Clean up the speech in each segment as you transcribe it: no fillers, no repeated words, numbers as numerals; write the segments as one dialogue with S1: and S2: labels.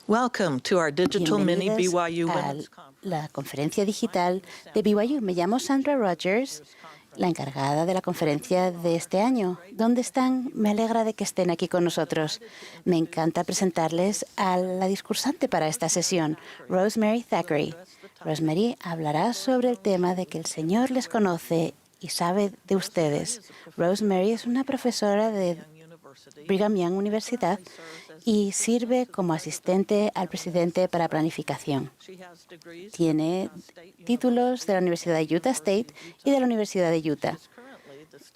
S1: Welcome to our digital mini
S2: Bienvenidas
S1: BYU
S2: a
S1: Women's Conference.
S2: la conferencia digital de BYU. Me llamo Sandra Rogers, la encargada de la conferencia de este año. ¿Dónde están? Me alegra de que estén aquí con nosotros. Me encanta presentarles a la discursante para esta sesión, Rosemary Thackeray. Rosemary hablará sobre el tema de que el Señor les conoce y sabe de ustedes. Rosemary es una profesora de Brigham Young Universidad y sirve como asistente al presidente para planificación. Tiene títulos de la Universidad de Utah State y de la Universidad de Utah.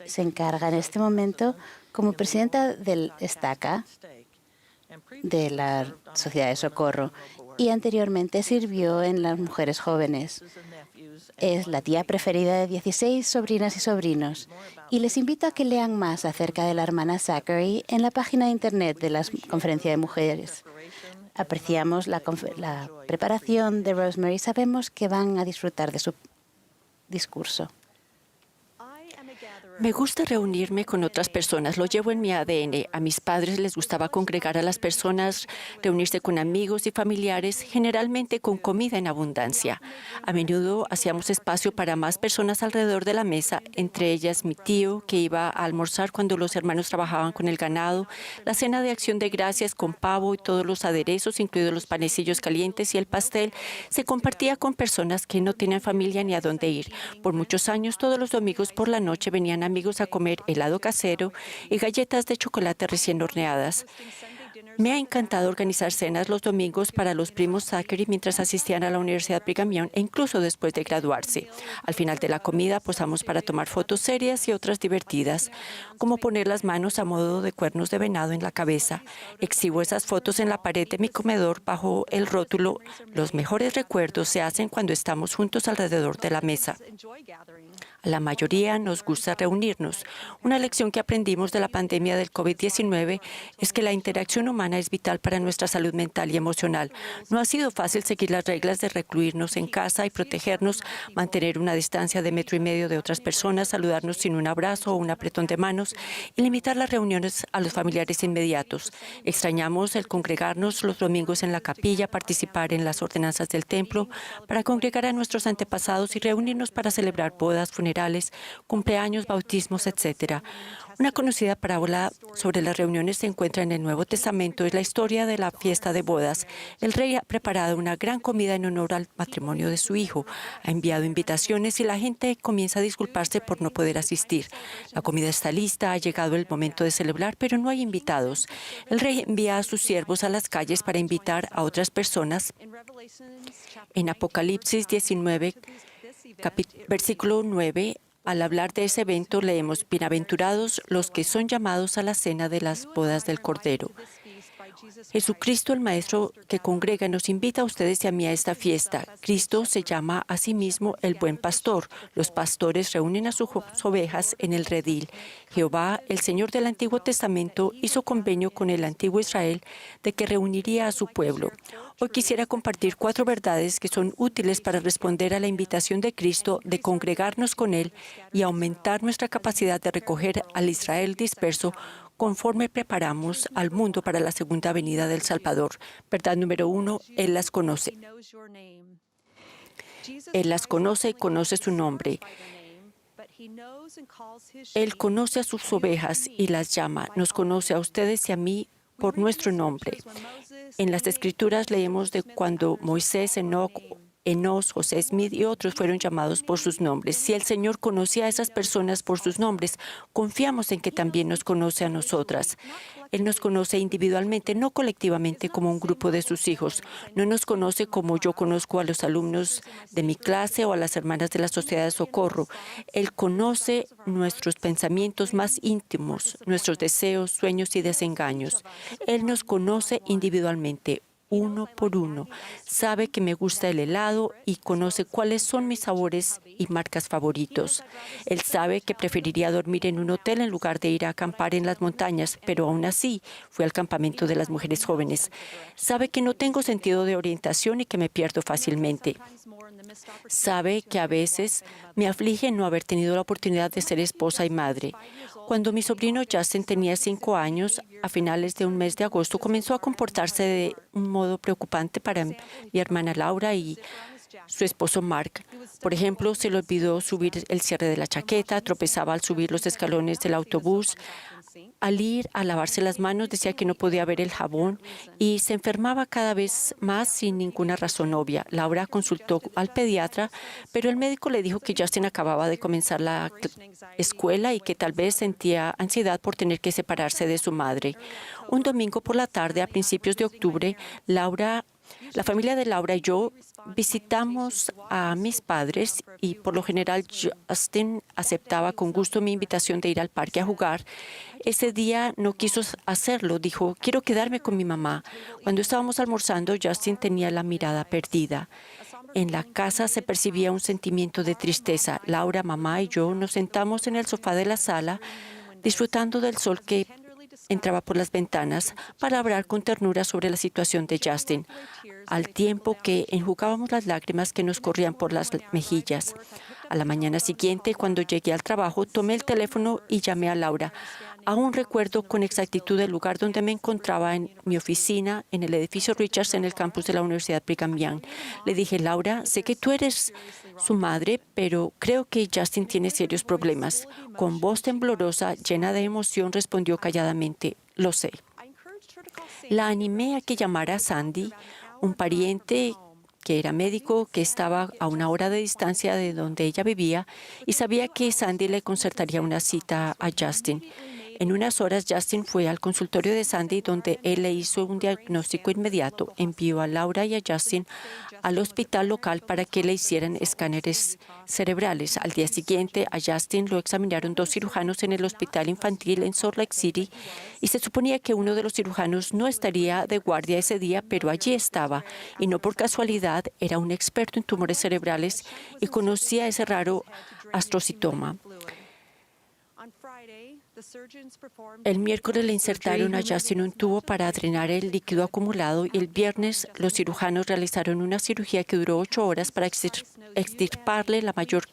S2: Se encarga en este momento como presidenta del STACA, de la Sociedad de Socorro, y anteriormente sirvió en las Mujeres Jóvenes. Es la tía preferida de 16 sobrinas y sobrinos, y les invito a que lean más acerca de la hermana Thackeray en la página de Internet de la Conferencia de Mujeres. Apreciamos la preparación de Rosemary y sabemos que van a disfrutar de su discurso.
S3: Me gusta reunirme con otras personas, lo llevo en mi ADN. A mis padres les gustaba congregar a las personas, reunirse con amigos y familiares, generalmente con comida en abundancia. A menudo hacíamos espacio para más personas alrededor de la mesa, entre ellas mi tío, que iba a almorzar cuando los hermanos trabajaban con el ganado, la cena de acción de gracias con pavo y todos los aderezos, incluidos los panecillos calientes y el pastel, se compartía con personas que no tenían familia ni a dónde ir. Por muchos años, todos los domingos por la noche venían amigos a comer helado casero y galletas de chocolate recién horneadas. Me ha encantado organizar cenas los domingos para los primos Thackeray mientras asistían a la Universidad Brigham Young e incluso después de graduarse. Al final de la comida posamos para tomar fotos serias y otras divertidas, como poner las manos a modo de cuernos de venado en la cabeza. Exhibo esas fotos en la pared de mi comedor bajo el rótulo "Los mejores recuerdos se hacen cuando estamos juntos alrededor de la mesa". A la mayoría nos gusta reunirnos. Una lección que aprendimos de la pandemia del COVID-19 es que la interacción humana es vital para nuestra salud mental y emocional. No ha sido fácil seguir las reglas de recluirnos en casa y protegernos, mantener una distancia de 1,5 metros de otras personas, saludarnos sin un abrazo o un apretón de manos y limitar las reuniones a los familiares inmediatos. Extrañamos el congregarnos los domingos en la capilla, participar en las ordenanzas del templo, para congregar a nuestros antepasados y reunirnos para celebrar bodas, funerales, cumpleaños, bautismos, etc. Una conocida parábola sobre las reuniones se encuentra en el Nuevo Testamento. Es la historia de la fiesta de bodas. El rey ha preparado una gran comida en honor al matrimonio de su hijo. Ha enviado invitaciones y la gente comienza a disculparse por no poder asistir. La comida está lista, ha llegado el momento de celebrar, pero no hay invitados. El rey envía a sus siervos a las calles para invitar a otras personas. En Apocalipsis 19, versículo 9, al hablar de ese evento, leemos: "Bienaventurados los que son llamados a la cena de las bodas del Cordero". Jesucristo, el Maestro que congrega, nos invita a ustedes y a mí a esta fiesta. Cristo se llama a sí mismo el Buen Pastor. Los pastores reúnen a sus ovejas en el redil. Jehová, el Señor del Antiguo Testamento, hizo convenio con el antiguo Israel de que reuniría a su pueblo. Hoy quisiera compartir 4 verdades que son útiles para responder a la invitación de Cristo de congregarnos con Él y aumentar nuestra capacidad de recoger al Israel disperso conforme preparamos al mundo para la segunda venida del Salvador. Verdad número 1, Él las conoce. Él las conoce y conoce su nombre. Él conoce a sus ovejas y las llama. Nos conoce a ustedes y a mí por nuestro nombre. En las Escrituras leemos de cuando Moisés, Enoc, Enos, José Smith y otros fueron llamados por sus nombres. Si el Señor conocía a esas personas por sus nombres, confiamos en que también nos conoce a nosotras. Él nos conoce individualmente, no colectivamente como un grupo de sus hijos. No nos conoce como yo conozco a los alumnos de mi clase o a las hermanas de la Sociedad de Socorro. Él conoce nuestros pensamientos más íntimos, nuestros deseos, sueños y desengaños. Él nos conoce individualmente, uno por uno. Sabe que me gusta el helado y conoce cuáles son mis sabores y marcas favoritos. Él sabe que preferiría dormir en un hotel en lugar de ir a acampar en las montañas, pero aún así fui al campamento de las mujeres jóvenes. Sabe que no tengo sentido de orientación y que me pierdo fácilmente. Sabe que a veces me aflige no haber tenido la oportunidad de ser esposa y madre. Cuando mi sobrino Justin tenía 5 años, a finales de un mes de agosto, comenzó a comportarse de un modo preocupante para mi hermana Laura y su esposo Mark. Por ejemplo, se le olvidó subir el cierre de la chaqueta, tropezaba al subir los escalones del autobús. Al ir a lavarse las manos decía que no podía ver el jabón y se enfermaba cada vez más sin ninguna razón obvia. Laura consultó al pediatra, pero el médico le dijo que Justin acababa de comenzar la escuela y que tal vez sentía ansiedad por tener que separarse de su madre. Un domingo por la tarde, a principios de octubre, la familia de Laura y yo visitamos a mis padres y por lo general Justin aceptaba con gusto mi invitación de ir al parque a jugar. Ese día no quiso hacerlo, dijo, quiero quedarme con mi mamá. Cuando estábamos almorzando, Justin tenía la mirada perdida. En la casa se percibía un sentimiento de tristeza. Laura, mamá y yo nos sentamos en el sofá de la sala disfrutando del sol que entraba por las ventanas para hablar con ternura sobre la situación de Justin, al tiempo que enjugábamos las lágrimas que nos corrían por las mejillas. A la mañana siguiente, cuando llegué al trabajo, tomé el teléfono y llamé a Laura. Aún recuerdo con exactitud el lugar donde me encontraba en mi oficina, en el edificio Richards, en el campus de la Universidad Brigham Young. Le dije, Laura, sé que tú eres su madre, pero creo que Justin tiene serios problemas. Con voz temblorosa, llena de emoción, respondió calladamente, lo sé. La animé a que llamara a Sandy, un pariente que era médico, que estaba a una hora de distancia de donde ella vivía, y sabía que Sandy le concertaría una cita a Justin. En unas horas, Justin fue al consultorio de Sandy, donde él le hizo un diagnóstico inmediato. Envió a Laura y a Justin al hospital local para que le hicieran escáneres cerebrales. Al día siguiente, a Justin lo examinaron 2 cirujanos en el hospital infantil en Salt Lake City y se suponía que uno de los cirujanos no estaría de guardia ese día, pero allí estaba. Y no por casualidad, era un experto en tumores cerebrales y conocía ese raro astrocitoma. El miércoles le insertaron a Justin un tubo para drenar el líquido acumulado y el viernes los cirujanos realizaron una cirugía que duró 8 horas para extirparle la mayor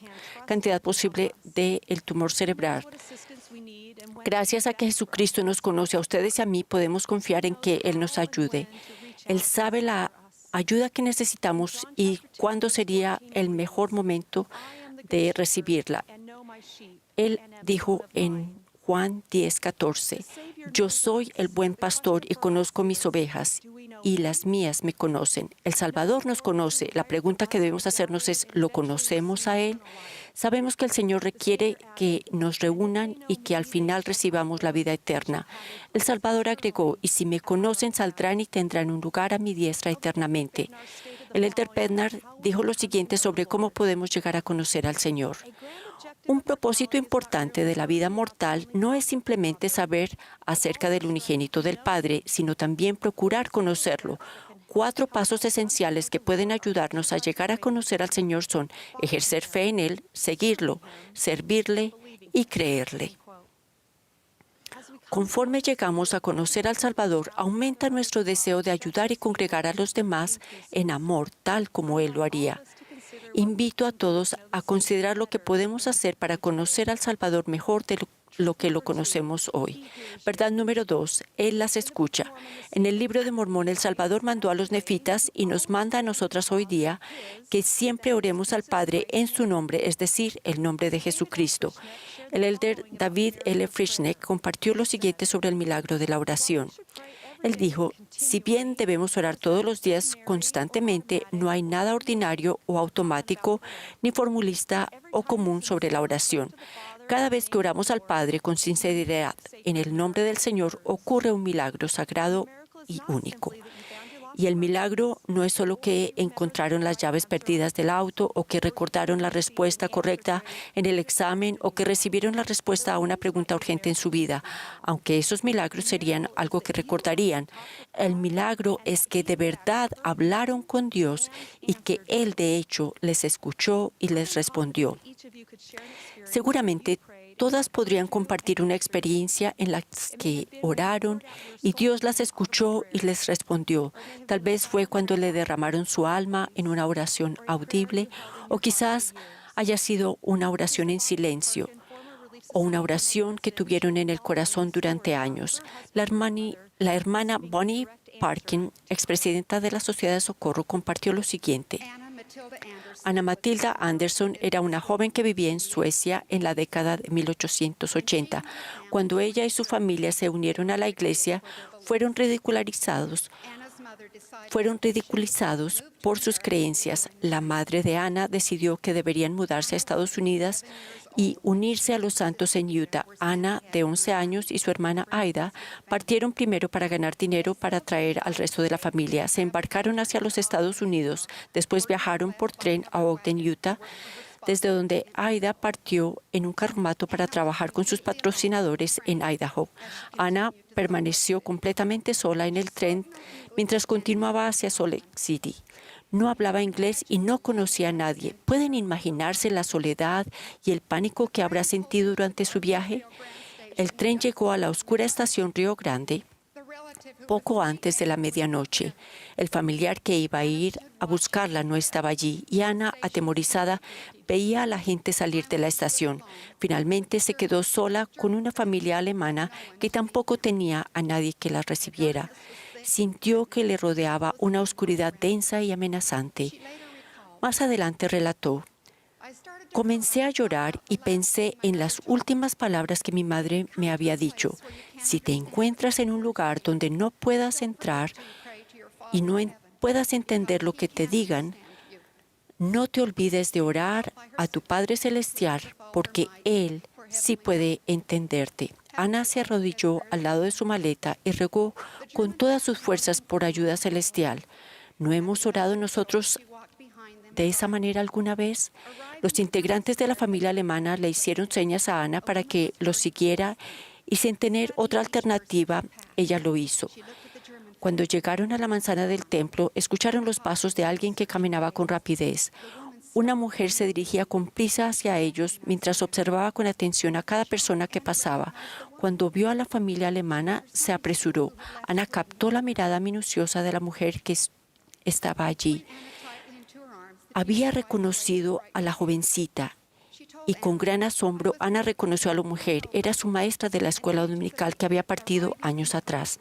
S3: cantidad posible del tumor cerebral. Gracias a que Jesucristo nos conoce a ustedes y a mí, podemos confiar en que Él nos ayude. Él sabe la ayuda que necesitamos y cuándo sería el mejor momento de recibirla. Él dijo en Juan 10:14, yo soy el buen pastor y conozco mis ovejas, y las mías me conocen. El Salvador nos conoce. La pregunta que debemos hacernos es, ¿lo conocemos a Él? Sabemos que el Señor requiere que nos reúnan y que al final recibamos la vida eterna. El Salvador agregó, y si me conocen, saldrán y tendrán un lugar a mi diestra eternamente. El Elder Bednar dijo lo siguiente sobre cómo podemos llegar a conocer al Señor. Un propósito importante de la vida mortal no es simplemente saber acerca del unigénito del Padre, sino también procurar conocerlo. 4 pasos esenciales que pueden ayudarnos a llegar a conocer al Señor son ejercer fe en Él, seguirlo, servirle y creerle. Conforme llegamos a conocer al Salvador, aumenta nuestro deseo de ayudar y congregar a los demás en amor, tal como Él lo haría. Invito a todos a considerar lo que podemos hacer para conocer al Salvador mejor de lo que lo conocemos hoy. Verdad número 2, Él las escucha. En el libro de Mormón, el Salvador mandó a los nefitas y nos manda a nosotras hoy día que siempre oremos al Padre en su nombre, es decir, el nombre de Jesucristo. El elder David L. Frischneck compartió lo siguiente sobre el milagro de la oración. Él dijo, si bien debemos orar todos los días constantemente, no hay nada ordinario o automático, ni formulista o común sobre la oración. Cada vez que oramos al Padre con sinceridad en el nombre del Señor, ocurre un milagro sagrado y único. Y el milagro no es solo que encontraron las llaves perdidas del auto o que recordaron la respuesta correcta en el examen o que recibieron la respuesta a una pregunta urgente en su vida, aunque esos milagros serían algo que recordarían. El milagro es que de verdad hablaron con Dios y que Él de hecho les escuchó y les respondió. Seguramente Todas podrían compartir una experiencia en la que oraron y Dios las escuchó y les respondió. Tal vez fue cuando le derramaron su alma en una oración audible, o quizás haya sido una oración en silencio o una oración que tuvieron en el corazón durante años. La hermana Bonnie Parkin, expresidenta de la Sociedad de Socorro, compartió lo siguiente. Ana Matilda Anderson era una joven que vivía en Suecia en la década de 1880. Cuando ella y su familia se unieron a la iglesia, fueron ridiculizados por sus creencias. La madre de Ana decidió que deberían mudarse a Estados Unidos y unirse a los santos en Utah. Ana, de 11 años, y su hermana Aida partieron primero para ganar dinero para traer al resto de la familia. Se embarcaron hacia los Estados Unidos. Después viajaron por tren a Ogden, Utah, desde donde Aida partió en un carromato para trabajar con sus patrocinadores en Idaho. Ana permaneció completamente sola en el tren mientras continuaba hacia Salt Lake City. No hablaba inglés y no conocía a nadie. ¿Pueden imaginarse la soledad y el pánico que habrá sentido durante su viaje? El tren llegó a la oscura estación Río Grande poco antes de la medianoche. El familiar que iba a ir a buscarla no estaba allí y Ana, atemorizada, veía a la gente salir de la estación. Finalmente se quedó sola con una familia alemana que tampoco tenía a nadie que la recibiera. Sintió que le rodeaba una oscuridad densa y amenazante. Más adelante relató: comencé a llorar y pensé en las últimas palabras que mi madre me había dicho. Si te encuentras en un lugar donde no puedas entrar y no puedas entender lo que te digan, no te olvides de orar a tu Padre Celestial, porque Él sí puede entenderte. Ana se arrodilló al lado de su maleta y rogó con todas sus fuerzas por ayuda celestial. ¿No hemos orado nosotros de esa manera alguna vez? Los integrantes de la familia alemana le hicieron señas a Ana para que los siguiera y, sin tener otra alternativa, ella lo hizo. Cuando llegaron a la manzana del templo, escucharon los pasos de alguien que caminaba con rapidez. Una mujer se dirigía con prisa hacia ellos mientras observaba con atención a cada persona que pasaba. Cuando vio a la familia alemana, se apresuró. Ana captó la mirada minuciosa de la mujer que estaba allí. Había reconocido a la jovencita y con gran asombro Ana reconoció a la mujer. Era su maestra de la escuela dominical que había partido años atrás.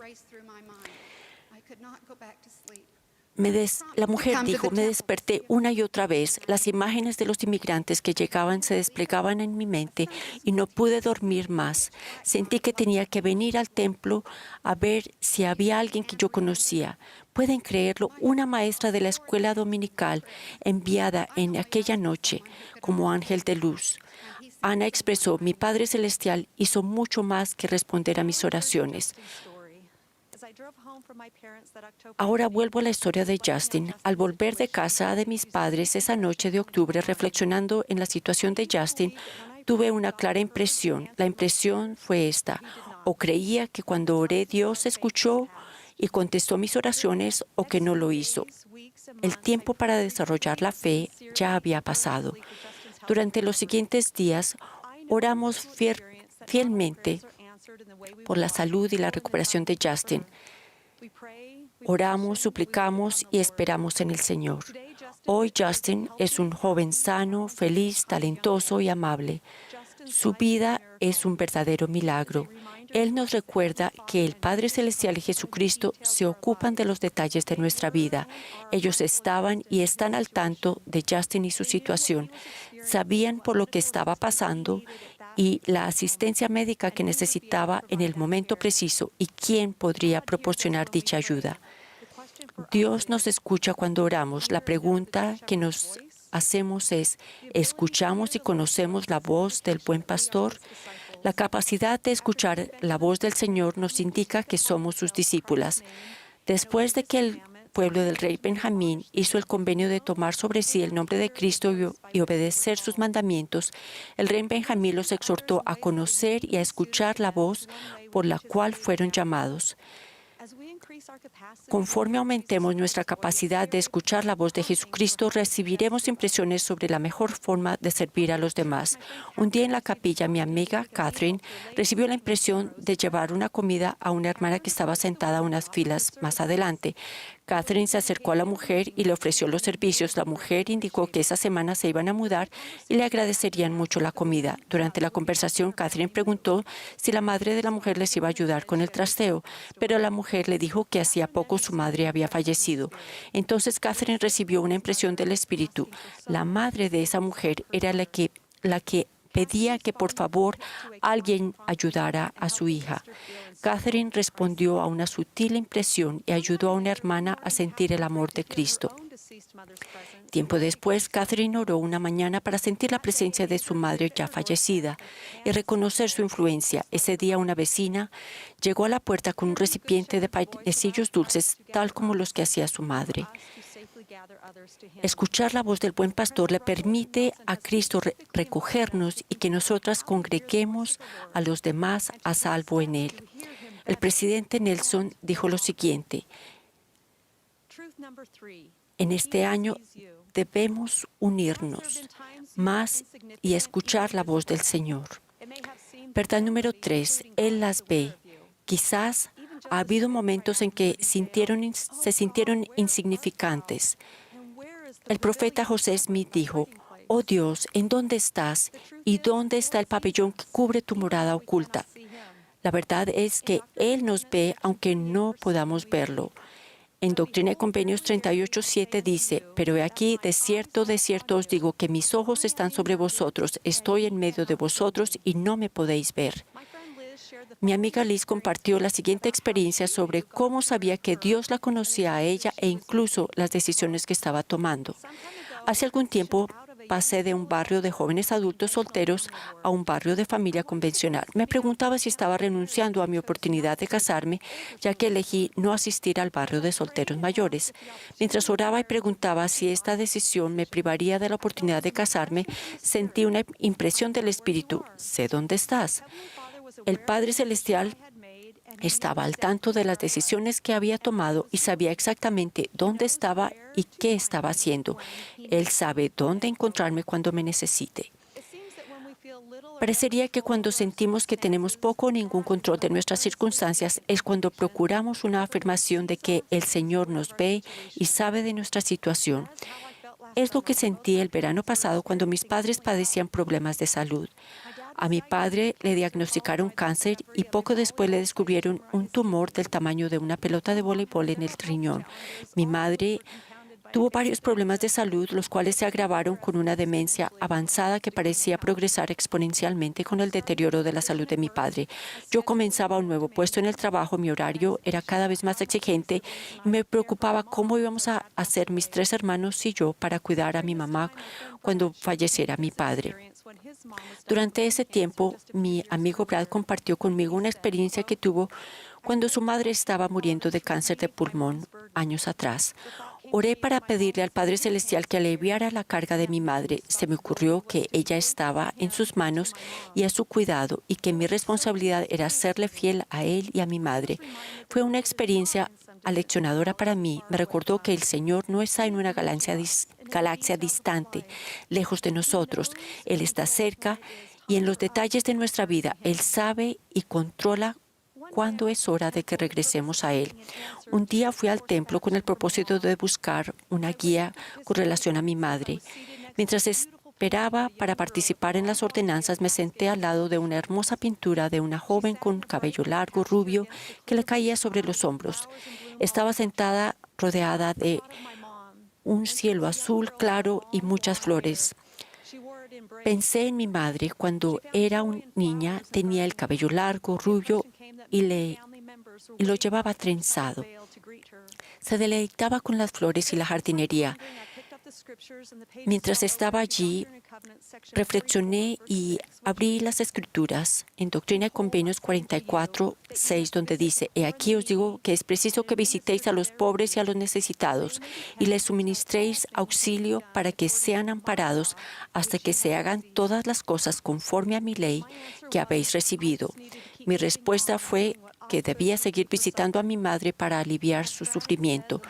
S3: La mujer dijo: me desperté una y otra vez. Las imágenes de los inmigrantes que llegaban se desplegaban en mi mente y no pude dormir más. Sentí que tenía que venir al templo a ver si había alguien que yo conocía. Pueden creerlo, una maestra de la escuela dominical enviada en aquella noche como ángel de luz. Ana expresó: mi Padre Celestial hizo mucho más que responder a mis oraciones. Ahora vuelvo a la historia de Justin. Al volver de casa de mis padres esa noche de octubre, reflexionando en la situación de Justin, tuve una clara impresión. La impresión fue esta: o creía que cuando oré Dios escuchó y contestó mis oraciones, o que no lo hizo. El tiempo para desarrollar la fe ya había pasado. Durante los siguientes días, oramos fielmente por la salud y la recuperación de Justin. Oramos, suplicamos y esperamos en el Señor. Hoy Justin es un joven sano, feliz, talentoso y amable. Su vida es un verdadero milagro. Él nos recuerda que el Padre Celestial y Jesucristo se ocupan de los detalles de nuestra vida. Ellos estaban y están al tanto de Justin y su situación. Sabían por lo que estaba pasando y la asistencia médica que necesitaba en el momento preciso y quién podría proporcionar dicha ayuda. Dios nos escucha cuando oramos. La pregunta que nos hacemos es: ¿escuchamos y conocemos la voz del buen pastor? La capacidad de escuchar la voz del Señor nos indica que somos sus discípulas. Después de que el pueblo del rey Benjamín hizo el convenio de tomar sobre sí el nombre de Cristo y obedecer sus mandamientos, el rey Benjamín los exhortó a conocer y a escuchar la voz por la cual fueron llamados. Conforme aumentemos nuestra capacidad de escuchar la voz de Jesucristo, recibiremos impresiones sobre la mejor forma de servir a los demás. Un día en la capilla, mi amiga Catherine recibió la impresión de llevar una comida a una hermana que estaba sentada unas filas más adelante. Catherine se acercó a la mujer y le ofreció los servicios. La mujer indicó que esa semana se iban a mudar y le agradecerían mucho la comida. Durante la conversación, Catherine preguntó si la madre de la mujer les iba a ayudar con el trasteo, pero la mujer le dijo que hacía poco su madre había fallecido. Entonces Catherine recibió una impresión del Espíritu. La madre de esa mujer era la que pedía que por favor alguien ayudara a su hija. Catherine respondió a una sutil impresión y ayudó a una hermana a sentir el amor de Cristo. Tiempo después, Catherine oró una mañana para sentir la presencia de su madre ya fallecida y reconocer su influencia. Ese día una vecina llegó a la puerta con un recipiente de panecillos dulces, tal como los que hacía su madre. Escuchar la voz del buen pastor le permite a Cristo recogernos y que nosotras congreguemos a los demás a salvo en Él. El presidente Nelson dijo lo siguiente: en este año debemos unirnos más y escuchar la voz del Señor. Verdad número 3, Él las ve. Quizás ha habido momentos en que se sintieron insignificantes. El profeta José Smith dijo: «Oh Dios, ¿en dónde estás? ¿Y dónde está el pabellón que cubre tu morada oculta?». La verdad es que Él nos ve aunque no podamos verlo. En Doctrina y Convenios 38:7 dice: «Pero he aquí, de cierto os digo que mis ojos están sobre vosotros, estoy en medio de vosotros y no me podéis ver». Mi amiga Liz compartió la siguiente experiencia sobre cómo sabía que Dios la conocía a ella e incluso las decisiones que estaba tomando. Hace algún tiempo pasé de un barrio de jóvenes adultos solteros a un barrio de familia convencional. Me preguntaba si estaba renunciando a mi oportunidad de casarme, ya que elegí no asistir al barrio de solteros mayores. Mientras oraba y preguntaba si esta decisión me privaría de la oportunidad de casarme, sentí una impresión del Espíritu: «Sé dónde estás». El Padre Celestial estaba al tanto de las decisiones que había tomado y sabía exactamente dónde estaba y qué estaba haciendo. Él sabe dónde encontrarme cuando me necesite. Parecería que cuando sentimos que tenemos poco o ningún control de nuestras circunstancias es cuando procuramos una afirmación de que el Señor nos ve y sabe de nuestra situación. Es lo que sentí el verano pasado cuando mis padres padecían problemas de salud. A mi padre le diagnosticaron cáncer y poco después le descubrieron un tumor del tamaño de una pelota de voleibol en el riñón. Mi madre tuvo varios problemas de salud, los cuales se agravaron con una demencia avanzada que parecía progresar exponencialmente con el deterioro de la salud de mi padre. Yo comenzaba un nuevo puesto en el trabajo, mi horario era cada vez más exigente y me preocupaba cómo íbamos a hacer mis 3 hermanos y yo para cuidar a mi mamá cuando falleciera mi padre. Durante ese tiempo, mi amigo Brad compartió conmigo una experiencia que tuvo cuando su madre estaba muriendo de cáncer de pulmón años atrás. Oré para pedirle al Padre Celestial que aliviara la carga de mi madre. Se me ocurrió que ella estaba en sus manos y a su cuidado y que mi responsabilidad era serle fiel a él y a mi madre. Fue una experiencia aleccionadora para mí. Me recordó que el Señor no está en una galaxia distante, lejos de nosotros. Él está cerca y en los detalles de nuestra vida. Él sabe y controla cuándo es hora de que regresemos a Él. Un día fui al templo con el propósito de buscar una guía con relación a mi madre. Mientras esperaba para participar en las ordenanzas, me senté al lado de una hermosa pintura de una joven con cabello largo, rubio, que le caía sobre los hombros. Estaba sentada rodeada de un cielo azul claro y muchas flores. Pensé en mi madre cuando era una niña, tenía el cabello largo, rubio y lo llevaba trenzado. Se deleitaba con las flores y la jardinería. Mientras estaba allí, reflexioné y abrí las Escrituras en Doctrina y Convenios 44:6, donde dice: «He aquí os digo que es preciso que visitéis a los pobres y a los necesitados y les suministréis auxilio para que sean amparados hasta que se hagan todas las cosas conforme a mi ley que habéis recibido». Mi respuesta fue que debía seguir visitando a mi madre para aliviar su sufrimiento.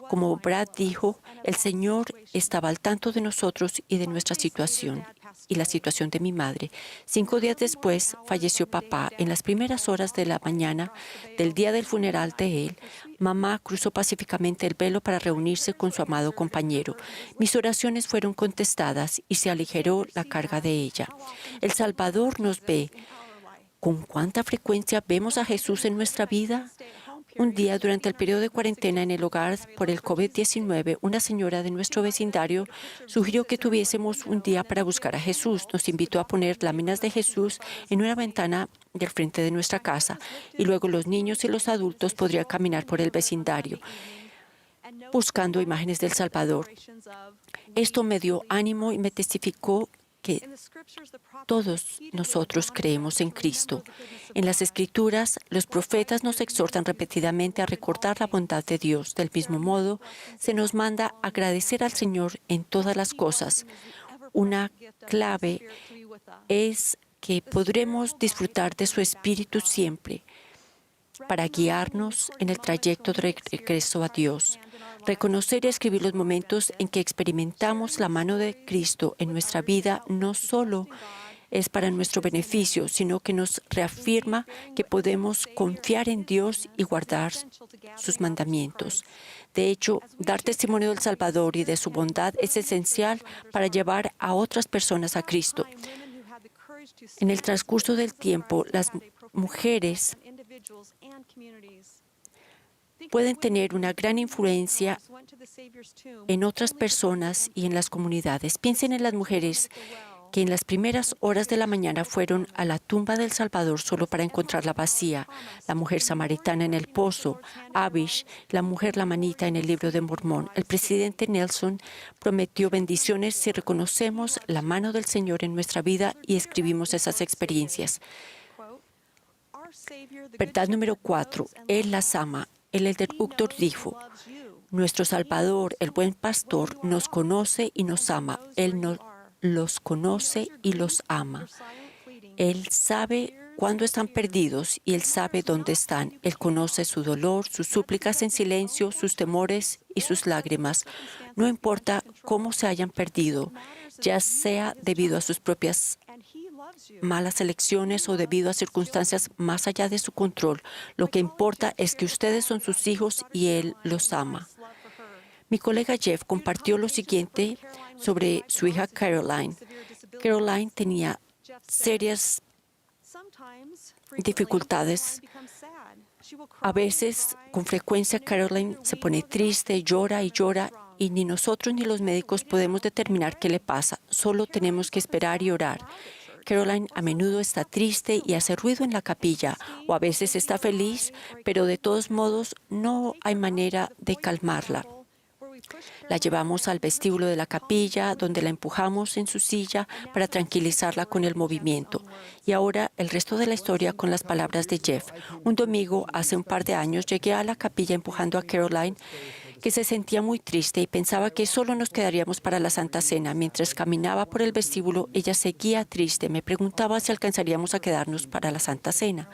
S3: Como Brad dijo, el Señor estaba al tanto de nosotros y de nuestra situación y la situación de mi madre. 5 días después falleció papá. En las primeras horas de la mañana del día del funeral de él, mamá cruzó pacíficamente el velo para reunirse con su amado compañero. Mis oraciones fueron contestadas y se aligeró la carga de ella. El Salvador nos ve. ¿Con cuánta frecuencia vemos a Jesús en nuestra vida? Un día, durante el periodo de cuarentena en el hogar por el COVID-19, una señora de nuestro vecindario sugirió que tuviésemos un día para buscar a Jesús. Nos invitó a poner láminas de Jesús en una ventana del frente de nuestra casa y luego los niños y los adultos podrían caminar por el vecindario buscando imágenes del Salvador. Esto me dio ánimo y me testificó que todos nosotros creemos en Cristo. En las Escrituras, los profetas nos exhortan repetidamente a recordar la bondad de Dios. Del mismo modo, se nos manda agradecer al Señor en todas las cosas. Una clave es que podremos disfrutar de su Espíritu siempre para guiarnos en el trayecto de regreso a Dios. Reconocer y escribir los momentos en que experimentamos la mano de Cristo en nuestra vida no solo es para nuestro beneficio, sino que nos reafirma que podemos confiar en Dios y guardar sus mandamientos. De hecho, dar testimonio del Salvador y de su bondad es esencial para llevar a otras personas a Cristo. En el transcurso del tiempo, las mujeres pueden tener una gran influencia en otras personas y en las comunidades. Piensen en las mujeres que en las primeras horas de la mañana fueron a la tumba del Salvador solo para encontrarla vacía, la mujer samaritana en el pozo, Abish, la mujer lamanita en el libro de Mormón. El presidente Nelson prometió bendiciones si reconocemos la mano del Señor en nuestra vida y escribimos esas experiencias. Verdad número 4. Él las ama. El elder Uchtdorf dijo, nuestro Salvador, el buen pastor, nos conoce y nos ama. Él los conoce y los ama. Él sabe cuándo están perdidos y Él sabe dónde están. Él conoce su dolor, sus súplicas en silencio, sus temores y sus lágrimas. No importa cómo se hayan perdido, ya sea debido a sus propias malas elecciones o debido a circunstancias más allá de su control. Lo que importa es que ustedes son sus hijos y Él los ama. Mi colega Jeff compartió lo siguiente sobre su hija Caroline. Caroline tenía serias dificultades. A veces, con frecuencia, Caroline se pone triste, llora y ni nosotros ni los médicos podemos determinar qué le pasa. Solo tenemos que esperar y orar. Caroline a menudo está triste y hace ruido en la capilla, o a veces está feliz, pero de todos modos no hay manera de calmarla. La llevamos al vestíbulo de la capilla, donde la empujamos en su silla para tranquilizarla con el movimiento. Y ahora el resto de la historia con las palabras de Jeff. Un domingo, hace un par de años, llegué a la capilla empujando a Caroline, que se sentía muy triste y pensaba que solo nos quedaríamos para la Santa Cena. Mientras caminaba por el vestíbulo, ella seguía triste. Me preguntaba si alcanzaríamos a quedarnos para la Santa Cena.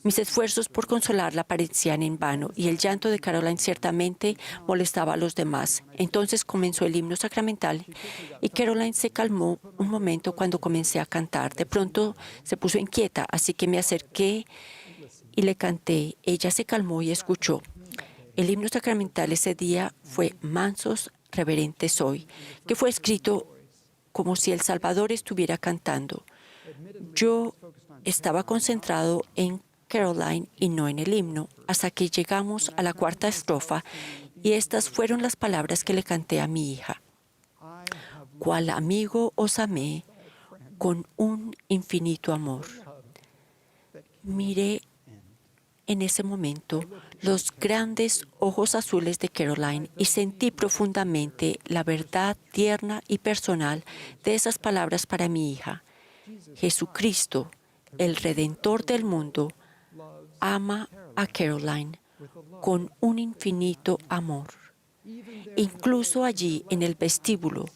S3: Mis esfuerzos por consolarla parecían en vano y el llanto de Caroline ciertamente molestaba a los demás. Entonces comenzó el himno sacramental y Caroline se calmó un momento cuando comencé a cantar. De pronto se puso inquieta, así que me acerqué y le canté. Ella se calmó y escuchó. El himno sacramental ese día fue Mansos reverentes hoy, que fue escrito como si el Salvador estuviera cantando. Yo estaba concentrado en Caroline y no en el himno, hasta que llegamos a la cuarta estrofa y estas fueron las palabras que le canté a mi hija. Cual amigo os amé con un infinito amor. Miré en ese momento los grandes ojos azules de Caroline y sentí profundamente la verdad tierna y personal de esas palabras para mi hija. Jesucristo, el Redentor del mundo, ama a Caroline con un infinito amor. Incluso allí en el vestíbulo,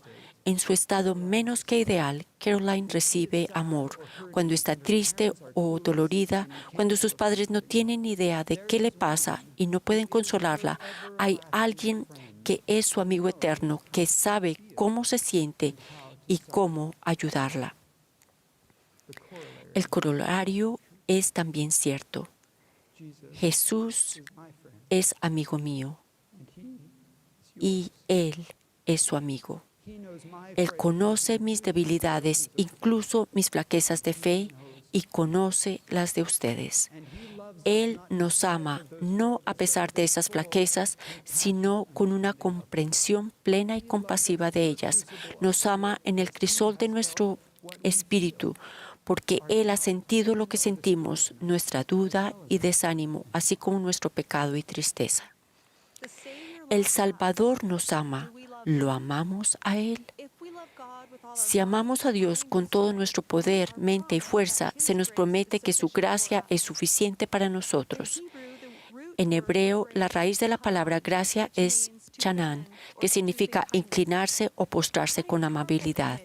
S3: en su estado menos que ideal, Caroline recibe amor. Cuando está triste o dolorida, cuando sus padres no tienen ni idea de qué le pasa y no pueden consolarla, hay alguien que es su amigo eterno, que sabe cómo se siente y cómo ayudarla. El corolario es también cierto. Jesús es amigo mío y Él es su amigo. Él conoce mis debilidades, incluso mis flaquezas de fe, y conoce las de ustedes. Él nos ama no a pesar de esas flaquezas, sino con una comprensión plena y compasiva de ellas. Nos ama en el crisol de nuestro espíritu, porque Él ha sentido lo que sentimos, nuestra duda y desánimo, así como nuestro pecado y tristeza. El Salvador nos ama. ¿Lo amamos a Él? Si amamos a Dios con todo nuestro poder, mente y fuerza, se nos promete que su gracia es suficiente para nosotros. En hebreo, la raíz de la palabra gracia es chanán, que significa inclinarse o postrarse con amabilidad.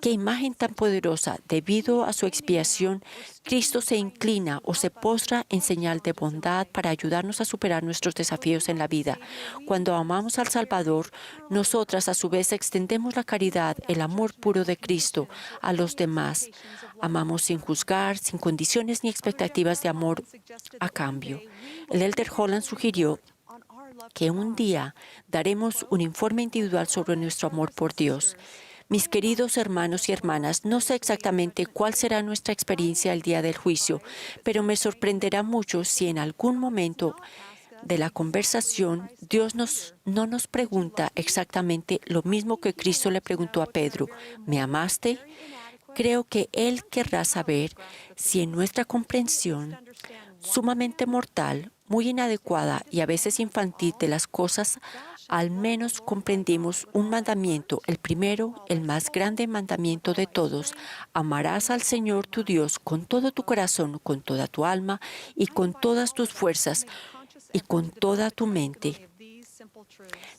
S3: ¡Qué imagen tan poderosa! Debido a su expiación, Cristo se inclina o se postra en señal de bondad para ayudarnos a superar nuestros desafíos en la vida. Cuando amamos al Salvador, nosotras a su vez extendemos la caridad, el amor puro de Cristo a los demás. Amamos sin juzgar, sin condiciones ni expectativas de amor a cambio. El Elder Holland sugirió que un día daremos un informe individual sobre nuestro amor por Dios. Mis queridos hermanos y hermanas, no sé exactamente cuál será nuestra experiencia el día del juicio, pero me sorprenderá mucho si en algún momento de la conversación Dios no nos pregunta exactamente lo mismo que Cristo le preguntó a Pedro: ¿me amaste? Creo que Él querrá saber si en nuestra comprensión sumamente mortal, muy inadecuada y a veces infantil de las cosas, al menos comprendimos un mandamiento, el primero, el más grande mandamiento de todos: amarás al Señor tu Dios con todo tu corazón, con toda tu alma y con todas tus fuerzas y con toda tu mente.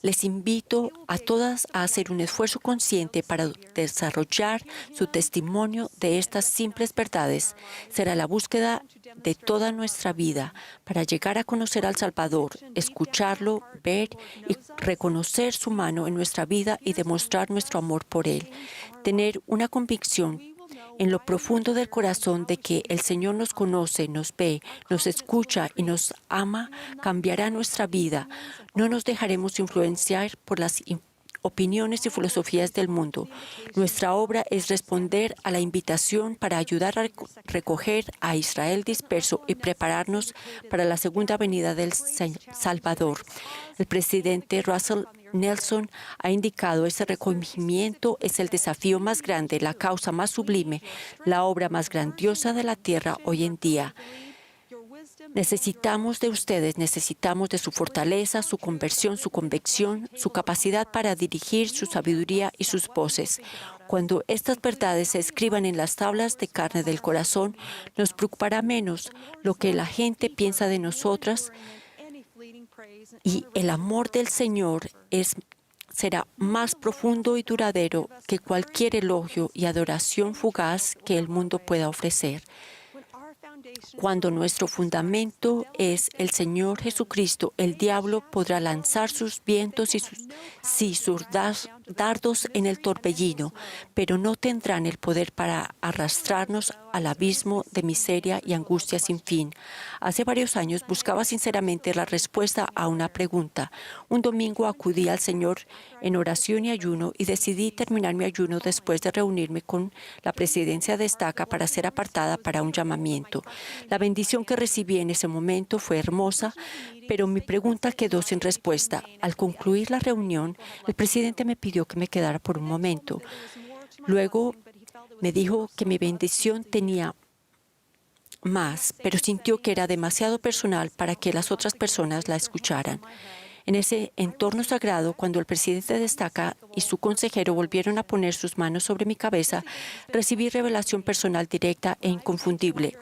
S3: Les invito a todas a hacer un esfuerzo consciente para desarrollar su testimonio de estas simples verdades. Será la búsqueda de toda nuestra vida para llegar a conocer al Salvador, escucharlo, ver y reconocer su mano en nuestra vida y demostrar nuestro amor por Él. Tener una convicción en lo profundo del corazón de que el Señor nos conoce, nos ve, nos escucha y nos ama, cambiará nuestra vida. No nos dejaremos influenciar por las opiniones y filosofías del mundo. Nuestra obra es responder a la invitación para ayudar a recoger a Israel disperso y prepararnos para la segunda venida del Salvador. El presidente Russell Nelson ha indicado: ese recogimiento es el desafío más grande, la causa más sublime, la obra más grandiosa de la tierra hoy en día. Necesitamos de ustedes, necesitamos de su fortaleza, su conversión, su convicción, su capacidad para dirigir, su sabiduría y sus voces. Cuando estas verdades se escriban en las tablas de carne del corazón, nos preocupará menos lo que la gente piensa de nosotras, y el amor del Señor será más profundo y duradero que cualquier elogio y adoración fugaz que el mundo pueda ofrecer. Cuando nuestro fundamento es el Señor Jesucristo, el diablo podrá lanzar sus vientos y sus dardos en el torbellino, pero no tendrán el poder para arrastrarnos al abismo de miseria y angustia sin fin. Hace varios años buscaba sinceramente la respuesta a una pregunta. Un domingo acudí al Señor en oración y ayuno y decidí terminar mi ayuno después de reunirme con la presidencia de Estaca para ser apartada para un llamamiento. La bendición que recibí en ese momento fue hermosa, pero mi pregunta quedó sin respuesta. Al concluir la reunión, el presidente me pidió que me quedara por un momento. Luego me dijo que mi bendición tenía más, pero sintió que era demasiado personal para que las otras personas la escucharan. En ese entorno sagrado, cuando el presidente de Estaca y su consejero volvieron a poner sus manos sobre mi cabeza, recibí revelación personal directa e inconfundible.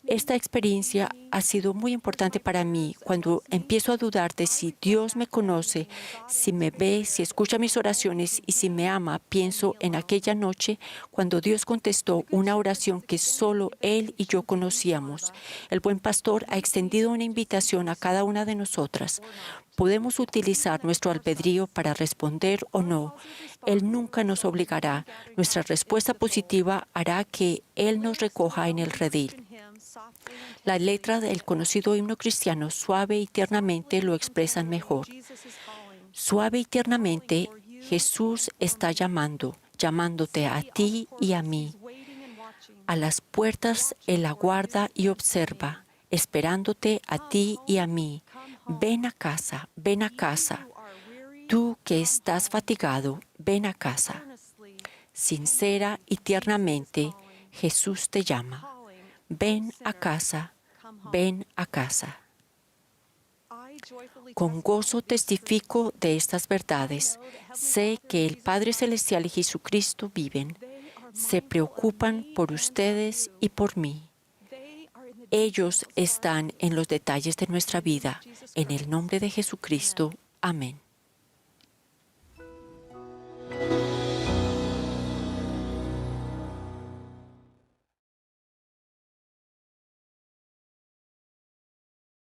S3: Esta experiencia ha sido muy importante para mí. Cuando empiezo a dudar de si Dios me conoce, si me ve, si escucha mis oraciones y si me ama, pienso en aquella noche cuando Dios contestó una oración que solo Él y yo conocíamos. El buen pastor ha extendido una invitación a cada una de nosotras. Podemos utilizar nuestro albedrío para responder o no. Él nunca nos obligará. Nuestra respuesta positiva hará que Él nos recoja en el redil. La letra del conocido himno cristiano Suave y tiernamente lo expresan mejor. Suave y tiernamente Jesús está llamándote a ti y a mí. A las puertas Él aguarda y observa, esperándote a ti y a mí. Ven a casa, ven a casa. Tú que estás fatigado, ven a casa. Sincera y tiernamente Jesús te llama. Ven a casa, ven a casa. Con gozo testifico de estas verdades. Sé que el Padre Celestial y Jesucristo viven. Se preocupan por ustedes y por mí. Ellos están en los detalles de nuestra vida. En el nombre de Jesucristo. Amén.